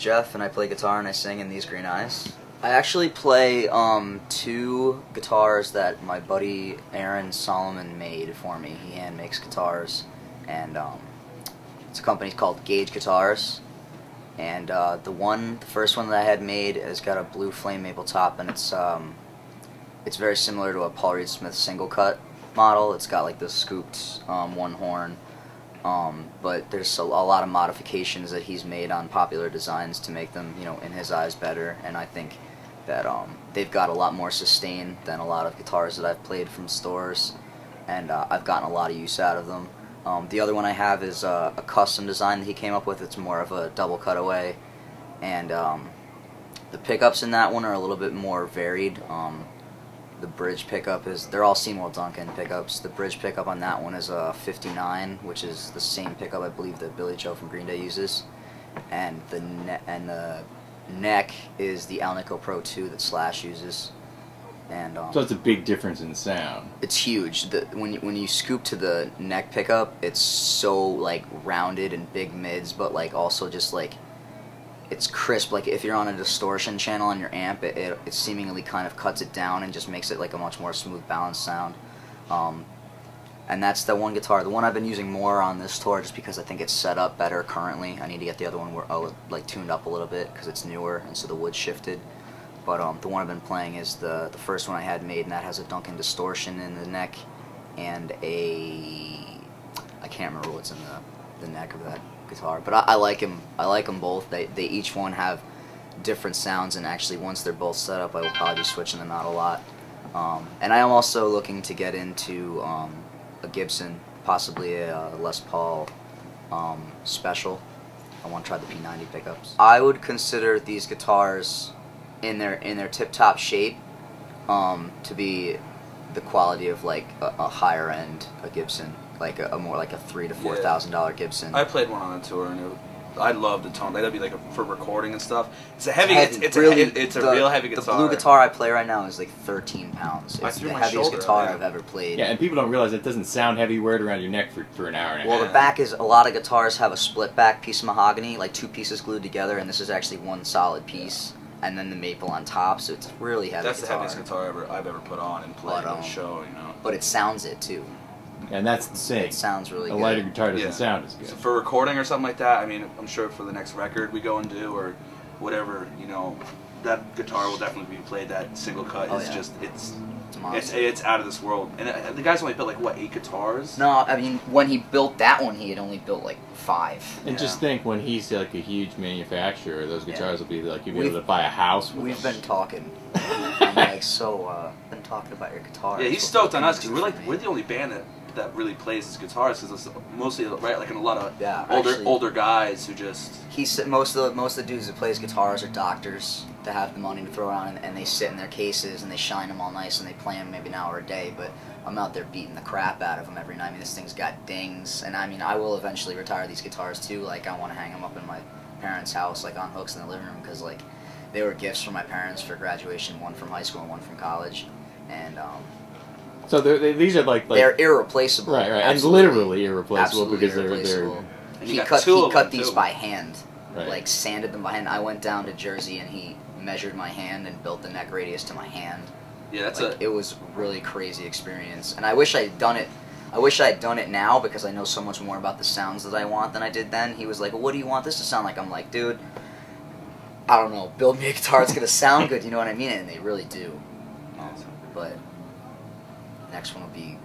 Jeff, and I play guitar and I sing in These Green Eyes. I actually play 2 guitars that my buddy Aaron Solomon made for me. He hand makes guitars, and it's a company called Guitarist. And the first one that I had made has got a blue flame maple top, and it's very similar to a Paul Reed Smith single cut model. It's got like the scooped one horn. But there's a lot of modifications that he's made on popular designs to make them, you know, in his eyes better, and I think that they've got a lot more sustain than a lot of guitars that I've played from stores, and I've gotten a lot of use out of them. The other one I have is a custom design that he came up with. It's more of a double cutaway, and the pickups in that one are a little bit more varied. The bridge pickup they're all Seymour Duncan pickups. The bridge pickup on that one is a 59, which is the same pickup I believe that Billy Joe from Green Day uses, and the neck is the Alnico Pro 2 that Slash uses. And so it's a big difference in sound. It's huge. When you scoop to the neck pickup, it's so like rounded and big mids, but like also just like it's crisp. Like if you're on a distortion channel on your amp, it seemingly kind of cuts it down and just makes it like a much more smooth, balanced sound. And that's the one guitar. The one I've been using more on this tour, just because I think it's set up better currently. I need to get the other one like tuned up a little bit because it's newer and so the wood's shifted. But the one I've been playing is the first one I had made, and that has a Duncan distortion in the neck and I can't remember what's in the neck of that guitar. But I like them. I like them both. They each one have different sounds, and actually once they're both set up, I will probably be switching them out a lot. And I am also looking to get into a Gibson, possibly a Les Paul Special. I want to try the P90 pickups. I would consider these guitars in their tip-top shape to be the quality of like a higher end Gibson, like a more like a $3,000 to $4,000 Gibson. I played one on a tour, and I love the tone. That'd be like for recording and stuff. It's a heavy. It's a real heavy guitar. The blue guitar I play right now is like 13 pounds. It's the heaviest guitar I've ever played. Yeah, and people don't realize it doesn't sound heavy. Wear it around your neck for an hour and a half. Well, the back is, a lot of guitars have a split back piece of mahogany, like 2 pieces glued together, and this is actually one solid piece. And then the maple on top, so it's really heavy. That's the heaviest guitar I've ever put on and played on a show, you know. But it sounds it too. And that's the same. It sounds really good. A lighter guitar doesn't sound as good. So for recording or something like that, I mean, I'm sure for the next record we go and do or whatever, you know, that guitar will definitely be played. That single cut is just it's out of this world. And the guy's only built like what, 8 guitars? No, I mean when he built that one, he had only built like 5. And just think, when he's like a huge manufacturer, those guitars will be like you'll be able to buy a house with. We've been talking. I'm like, been talking about your guitar. Yeah, he's stoked on us because we're the only band that really plays his guitars, because it's mostly like in a lot of older guys who just. He said most of the dudes that plays guitars are doctors that have the money to throw around, and they sit in their cases and they shine them all nice and they play them maybe an hour a day. But I'm out there beating the crap out of them every night. I mean, this thing's got dings, and I mean, I will eventually retire these guitars too. Like, I want to hang them up in my parents' house, like on hooks in the living room, because like they were gifts from my parents for graduation, one from high school and one from college, and so these are like they're irreplaceable, right, absolutely. And literally irreplaceable, because irreplaceable. He cut these by hand, like sanded them by hand. I went down to Jersey and he measured my hand and built the neck radius to my hand. Yeah, that's it was a really crazy experience, and I wish I had done it. I wish I had done it now, because I know so much more about the sounds that I want than I did then. He was like, well, what do you want this to sound like? I'm like, dude, I don't know, build me a guitar that's going to sound good, you know what I mean? And they really do. But next one will be